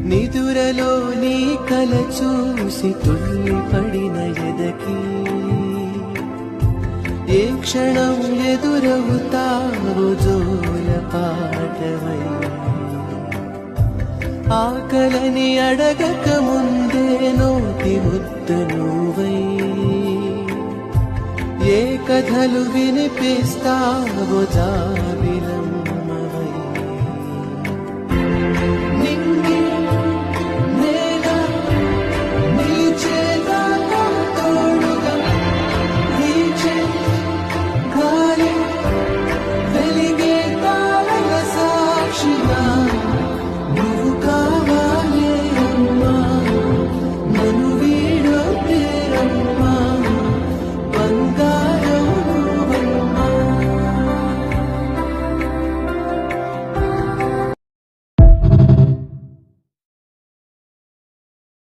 నిదురలో నీ కల చూసి తుళ్ళి పడిన ఎదకి ఏ క్షణం ఎదురవుతావు జోల పాటవై ఆకలని అడగక ముందే నోటి ముద్ద నువ్వై ఏ కథలు వినిపిస్తావో జాబిలం